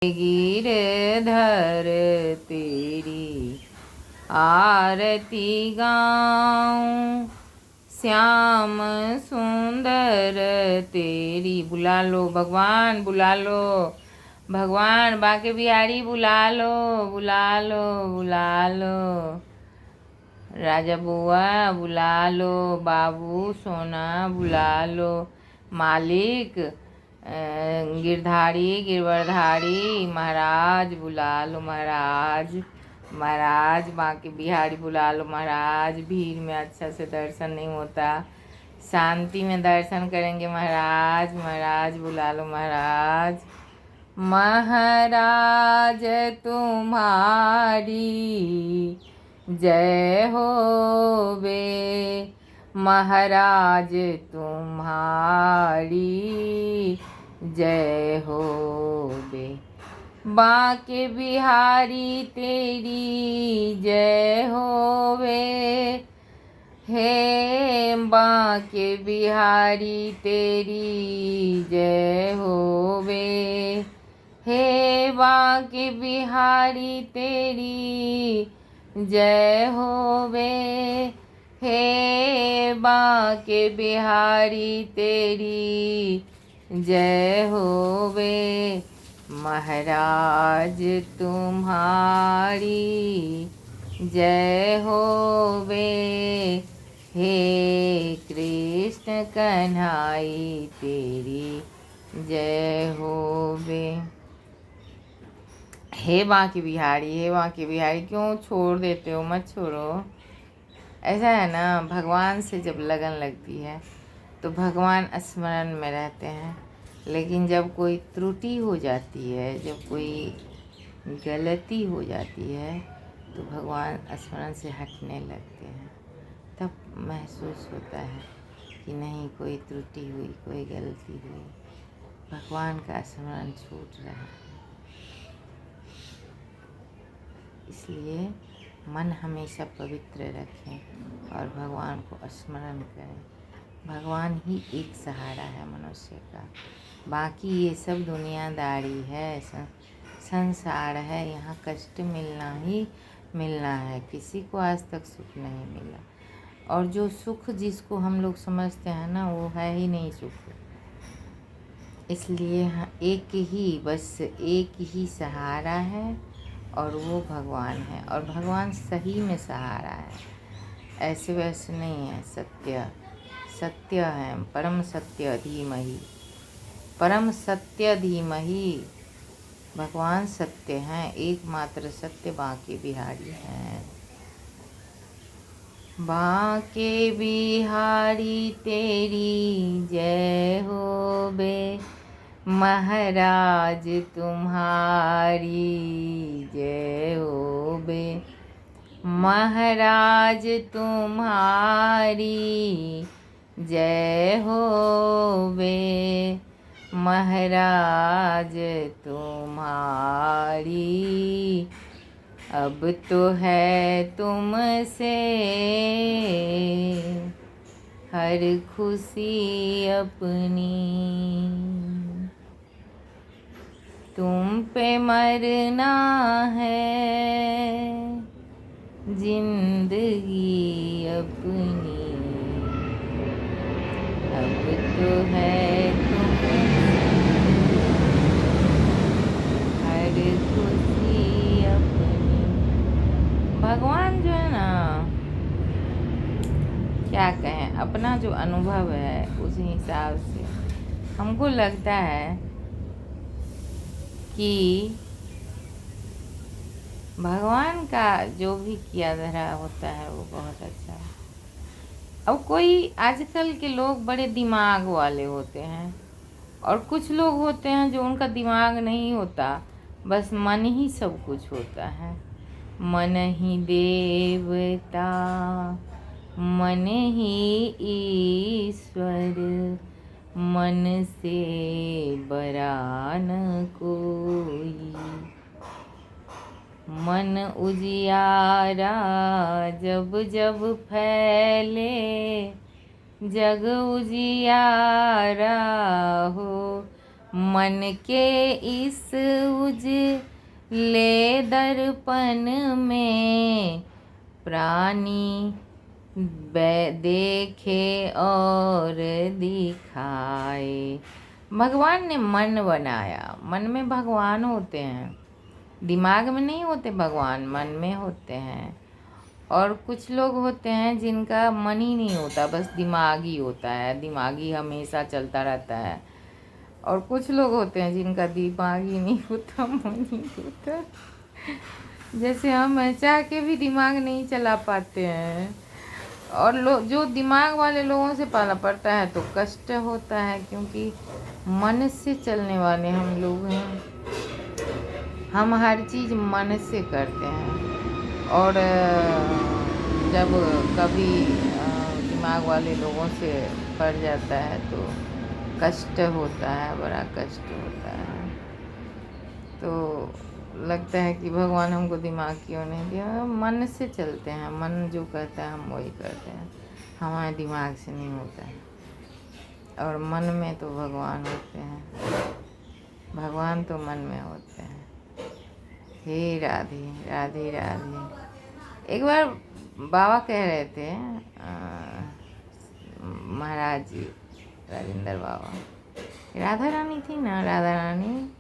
गिरधर तेरी आरती गाऊं, श्याम सुंदर तेरी। बुला लो भगवान, बुला लो भगवान, बांके बिहारी बुला लो, बुला लो, बुला लो। राजा बुआ बुला लो, बाबू सोना बुला लो, मालिक गिरधारी गिरवरधारी महाराज बुला लो, महाराज महाराज बांके बिहारी बुला लो, महाराज। भीड़ में अच्छा से दर्शन नहीं होता, शांति में दर्शन करेंगे महाराज। महाराज बुला लो, महाराज। महाराज तुम्हारी जय हो बे, महाराज तुम्हारी जय हो बे, बांके बिहारी तेरी जय हो बे, हे बांके बिहारी तेरी जय हो बे, हे बांके बिहारी तेरी जय हो बे, हे बांके बिहारी तेरी जय हो बे, महाराज तुम्हारी जय हो बे, हे कृष्ण कन्हाई तेरी जय हो बे। हे बांके बिहारी, हे बांके बिहारी, क्यों छोड़ देते हो? मत छोड़ो। ऐसा है ना, भगवान से जब लगन लगती है तो भगवान स्मरण में रहते हैं, लेकिन जब कोई त्रुटि हो जाती है, जब कोई गलती हो जाती है तो भगवान स्मरण से हटने लगते हैं। तब महसूस होता है कि नहीं, कोई त्रुटि हुई, कोई गलती हुई, भगवान का स्मरण छूट रहा है। इसलिए मन हमेशा पवित्र रखें और भगवान को स्मरण करें। भगवान ही एक सहारा है मनुष्य का, बाकी ये सब दुनियादारी है, संसार है। यहाँ कष्ट मिलना ही मिलना है, किसी को आज तक सुख नहीं मिला। और जो सुख जिसको हम लोग समझते हैं ना, वो है ही नहीं सुख। इसलिए एक ही, बस एक ही सहारा है और वो भगवान है, और भगवान सही में सहारा है, ऐसे वैसे नहीं है। सत्य सत्य है, परम सत्य धीमहि, परम सत्य धीमहि। भगवान सत्य हैं, एकमात्र सत्य बांके बिहारी हैं। बांके बिहारी तेरी जय हो बे, महाराज तुम्हारी जय हो बे, महाराज तुम्हारी जय हो बे, महाराज तुम्हारी अब तो है तुमसे हर खुशी अपनी, तुम पे मरना है जिंदगी अपनी, अब तो है तुमसे हर खुशी अपनी। भगवान जो है ना, क्या कहें, अपना जो अनुभव है उस हिसाब से हमको लगता है कि भगवान का जो भी किया धरा होता है वो बहुत अच्छा है। अब कोई आजकल के लोग बड़े दिमाग वाले होते हैं, और कुछ लोग होते हैं जो उनका दिमाग नहीं होता, बस मन ही सब कुछ होता है। मन ही देवता, मन ही ईश्वर, मन से बड़ा न कोई, मन उजियारा जब जब फैले, जग उजियारा हो, मन के इस उजले दर्पण में प्राणी देखे और दिखाए। भगवान ने मन बनाया, मन में भगवान होते हैं, दिमाग में नहीं होते भगवान, मन में होते हैं। और कुछ लोग होते हैं जिनका मन ही नहीं होता, बस दिमाग ही होता है, दिमागी हमेशा चलता रहता है। और कुछ लोग होते हैं जिनका दिमाग ही नहीं होता, मन ही होता। जैसे हम चाह के भी दिमाग नहीं चला पाते हैं। और जो दिमाग वाले लोगों से पालना पड़ता है तो कष्ट होता है, क्योंकि मन से चलने वाले हम लोग हैं। हम हर चीज़ मन से करते हैं। और जब कभी दिमाग वाले लोगों से पड़ जाता है तो कष्ट होता है, बड़ा कष्ट होता है। तो लगता है कि भगवान हमको दिमाग क्यों नहीं दिया। मन से चलते हैं, मन जो कहता है हम वही करते हैं, हमारे दिमाग से नहीं होता है। और मन में तो भगवान होते हैं, भगवान तो मन में होते हैं। हे राधे राधे राधे। एक बार बाबा कह रहे थे, महाराज जी राजेंद्र बाबा, राधा रानी थी ना, राधा रानी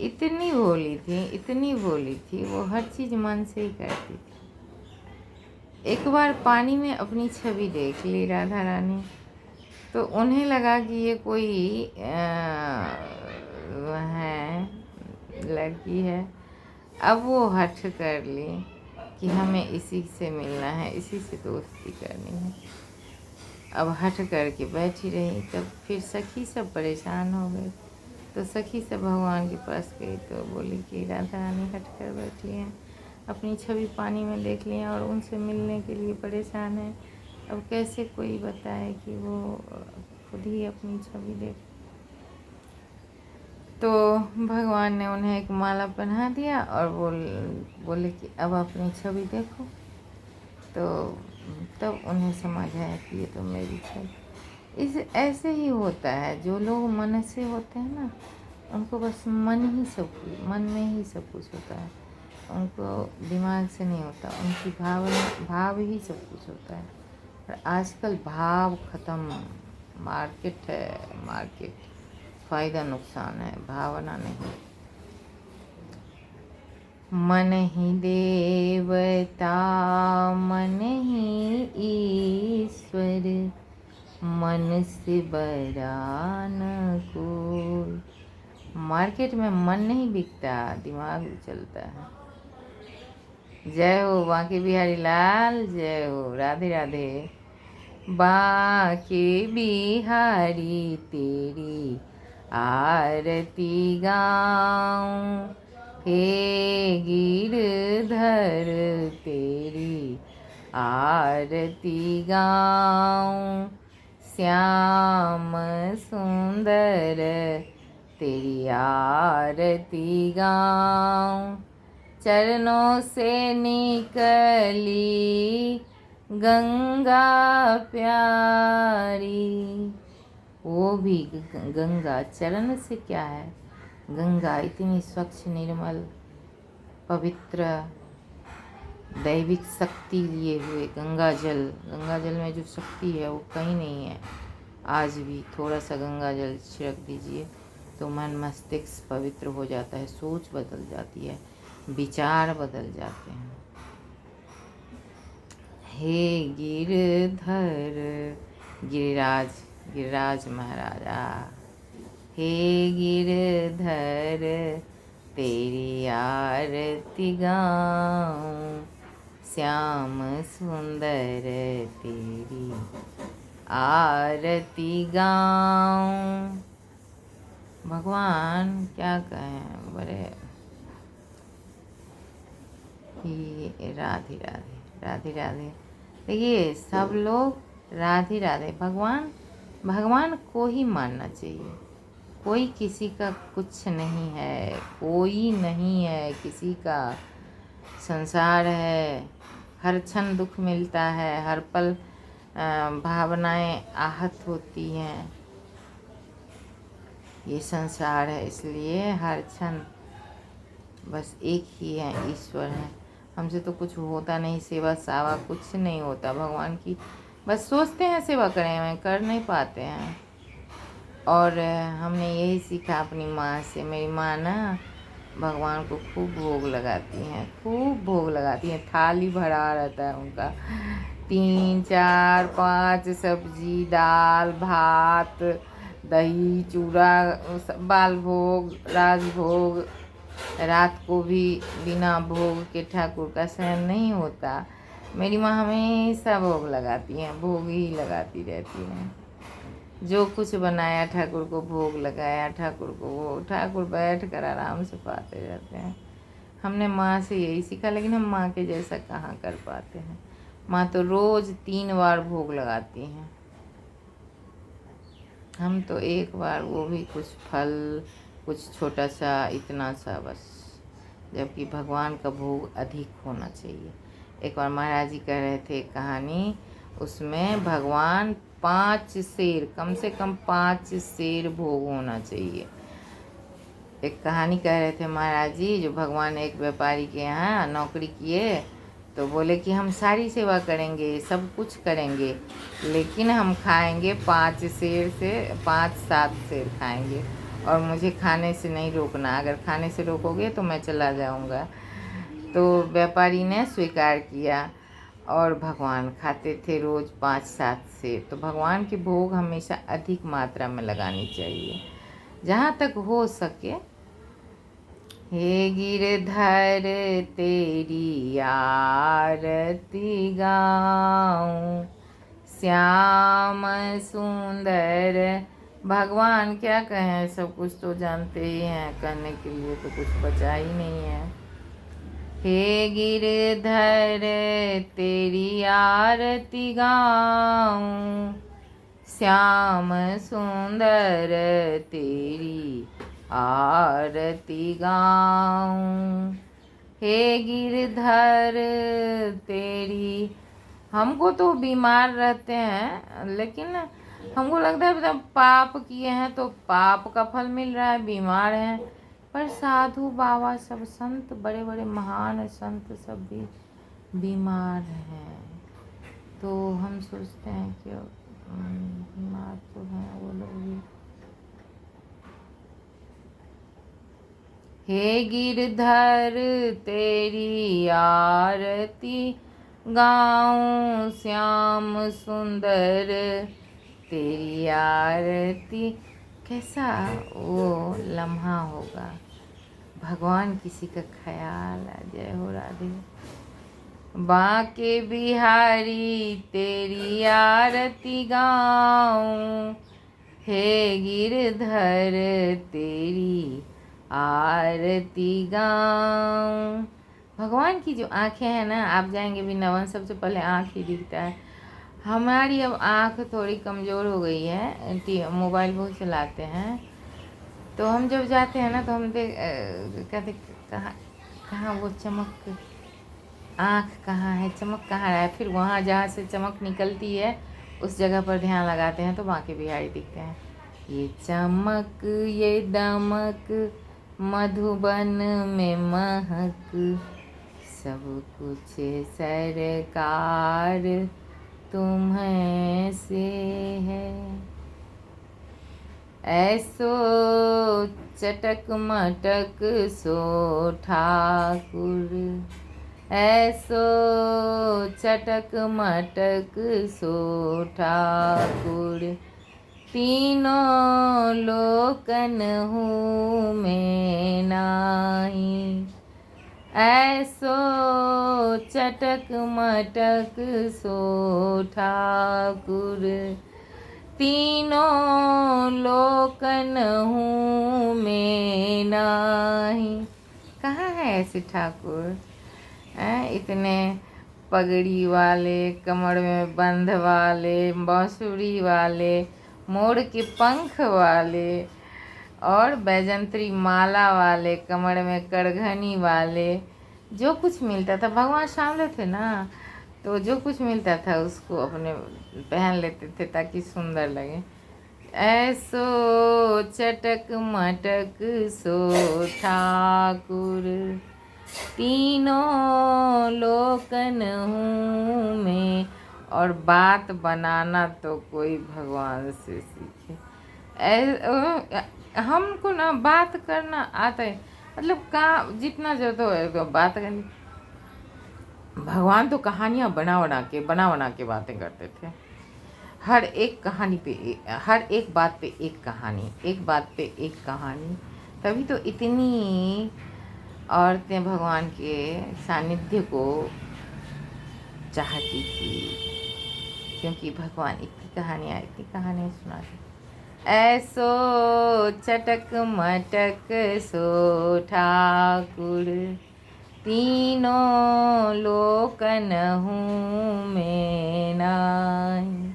इतनी भोली थी, इतनी भोली थी, वो हर चीज़ मन से ही करती थी। एक बार पानी में अपनी छवि देख ली राधा रानी, तो उन्हें लगा कि ये कोई है, लड़की है। अब वो हठ कर ली कि हमें इसी से मिलना है, इसी से दोस्ती करनी है। अब हट करके बैठी रही, तब फिर सखी सब परेशान हो गए। तो सखी सब भगवान के पास गई तो बोली कि राधा रानी हट कर बैठी हैं, अपनी छवि पानी में देख लिया और उनसे मिलने के लिए परेशान है। अब कैसे कोई बताए कि वो खुद ही अपनी छवि देख। तो भगवान ने उन्हें एक माला पहना दिया और बोले कि अब अपनी छवि देखो। तो तब उन्हें समझ आया कि ये तो मेरी छवि। इस ऐसे ही होता है, जो लोग मन से होते हैं ना, उनको बस मन में ही सब कुछ होता है, उनको दिमाग से नहीं होता, उनकी भाव ही सब कुछ होता है। और आजकल भाव ख़त्म, मार्केट है, मार्केट, फ़ायदा नुकसान है, भावना नहीं। मन ही देवता मन ही ईश्वर, मन से बड़ा न कोई। मार्केट में मन नहीं बिकता, दिमाग चलता है। जय हो बांके बिहारी लाल, जय हो, राधे राधे। बांके बिहारी तेरी आरती गाऊं, हे गिरधर तेरी आरती गाऊं, श्याम सुंदर तेरी आरती गाऊं। चरणों से निकली गंगा प्यारी, वो भी गंगा चरण से क्या है, गंगा इतनी स्वच्छ निर्मल पवित्र दैविक शक्ति लिए हुए गंगा जल में जो शक्ति है वो कहीं नहीं है। आज भी थोड़ा सा गंगा जल छिड़क दीजिए तो मन मस्तिष्क पवित्र हो जाता है, सोच बदल जाती है, विचार बदल जाते हैं। हे गिरधर गिरिराज महाराजा, हे गिरधर तेरी आरती गाऊं, श्याम सुंदर तेरी आरती गाऊं। भगवान क्या कहें, बड़े ही राधे राधे राधे राधे। देखिए सब लोग राधे राधे, भगवान को ही मानना चाहिए। कोई किसी का कुछ नहीं है, कोई नहीं है किसी का। संसार है, हर क्षण दुख मिलता है, हर पल भावनाएं आहत होती हैं। ये संसार है, इसलिए हर क्षण बस एक ही है, ईश्वर है। हमसे तो कुछ होता नहीं, सेवा सावा कुछ नहीं होता भगवान की। बस सोचते हैं सेवा करें, हमें कर नहीं पाते हैं। और हमने यही सीखा अपनी माँ से। मेरी माँ ना भगवान को खूब भोग लगाती हैं, खूब भोग लगाती हैं। थाली भरा रहता है उनका, 3 4 5 सब्जी, दाल, भात, दही, चूड़ा, बाल भोग, राजभोग। रात को भी बिना भोग के ठाकुर का शयन नहीं होता। मेरी माँ हमेशा भोग लगाती हैं, भोग ही लगाती रहती हैं। जो कुछ बनाया ठाकुर को भोग लगाया, ठाकुर को वो, ठाकुर बैठ कर आराम से पाते रहते हैं। हमने माँ से यही सीखा, लेकिन हम माँ के जैसा कहाँ कर पाते हैं। माँ तो रोज़ 3 बार भोग लगाती हैं, हम तो एक बार, वो भी कुछ फल, कुछ छोटा सा, इतना सा बस। जबकि भगवान का भोग अधिक होना चाहिए। एक बार महाराज जी कह रहे थे कहानी, उसमें भगवान 5 शेर, कम से कम 5 शेर भोग होना चाहिए। एक कहानी कह रहे थे महाराज जी, जो भगवान एक व्यापारी के यहाँ नौकरी किए, तो बोले कि हम सारी सेवा करेंगे, सब कुछ करेंगे, लेकिन हम खाएंगे 5 शेर से 5-7 शेर खाएंगे, और मुझे खाने से नहीं रोकना, अगर खाने से रोकोगे तो मैं चला जाऊंगा। तो व्यापारी ने स्वीकार किया, और भगवान खाते थे रोज़ 5-7 शेर। तो भगवान की भोग हमेशा अधिक मात्रा में लगानी चाहिए, जहाँ तक हो सके। हे गिरधर तेरी आरती गाऊं, श्याम सुंदर। भगवान क्या कहें, सब कुछ तो जानते ही हैं, करने के लिए तो कुछ बचा ही नहीं है। हे गिरधर तेरी आरती गाऊं, श्याम सुंदर तेरी आरती गाऊं। हे गिरधर तेरी, हमको तो बीमार रहते हैं, लेकिन हमको लगता है मतलब पाप किए हैं तो पाप का फल मिल रहा है, बीमार हैं। पर साधु बाबा सब संत, बड़े बड़े महान संत सब भी बीमार हैं, तो हम सोचते हैं कि बीमार तो हैं वो लोग भी। हे गिरधर तेरी आरती गाऊं, श्याम सुंदर तेरी आरती। कैसा वो लम्हा होगा, भगवान किसी का ख्याल आ जाए। हो राधे। बांके बिहारी तेरी आरती गाऊं, हे गिरधर तेरी आरती गाऊं। भगवान की जो आँखें हैं ना, आप जाएंगे वृंदावन, सबसे पहले आँख ही दिखता है। हमारी अब आँख थोड़ी कमज़ोर हो गई है, मोबाइल बहुत चलाते हैं, तो हम जब जाते हैं ना तो हम कहते कहाँ कहाँ वो चमक, आँख कहाँ है, चमक कहाँ है। फिर वहाँ जहाँ से चमक निकलती है उस जगह पर ध्यान लगाते हैं तो बांके बिहारी दिखते हैं। ये चमक ये दमक मधुबन में महक, सब कुछ सरकार तुम्हें से है। ऐसो चटक मटक सो ठाकुर, ऐसो चटक मटक सो ठाकुर, तीनों लोकन हूँ मैं नाही। ऐसो चटक मटक सो ठाकुर, तीनों लोकन हूँ मैं नाही। कहाँ है ऐसे ठाकुर, इतने पगड़ी वाले, कमर में बंध वाले, बांसुरी वाले, मोर के पंख वाले, और बैजंत्री माला वाले, कमर में करघनी वाले। जो कुछ मिलता था, भगवान सामने थे ना, तो जो कुछ मिलता था उसको अपने पहन लेते थे ताकि सुंदर लगे। ऐसो चटक मटक सो ठाकुर, तीनों लोकन हूँ मैं। और बात बनाना तो कोई भगवान से सीखे। हमको ना बात करना आता है, मतलब कहाँ जितना जरूरत हो तो बात करनी। भगवान तो कहानियाँ बना के बातें करते थे। हर एक कहानी पे हर एक बात पे एक कहानी, एक बात पे एक कहानी। तभी तो इतनी औरतें भगवान के सानिध्य को चाहती थी, क्योंकि भगवान इतनी कहानियाँ सुनाते। ऐसो चटक मटक सो ठाकुर, तीनों लोकन हूँ मैं नाहीं।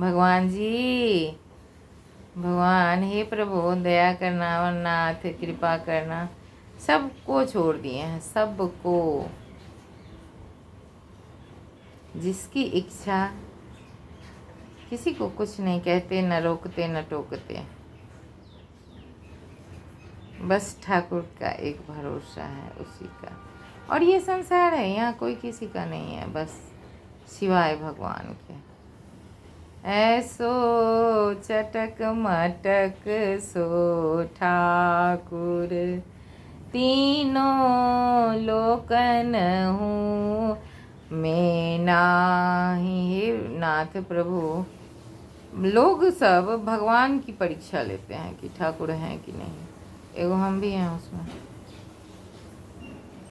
भगवान जी, भगवान हे प्रभु दया करना, वरनाथ कृपा करना। सबको छोड़ दिए हैं, सबको। जिसकी इच्छा, किसी को कुछ नहीं कहते, न रोकते न टोकते। बस ठाकुर का एक भरोसा है, उसी का। और ये संसार है, यहाँ कोई किसी का नहीं है, बस सिवाय भगवान के। ऐसो चटक मटक सो ठाकुर, तीनों लोकन हूँ मैं नाही। हे नाथ प्रभु, लोग सब भगवान की परीक्षा लेते हैं कि ठाकुर हैं कि नहीं। एगो हम भी हैं उसमें।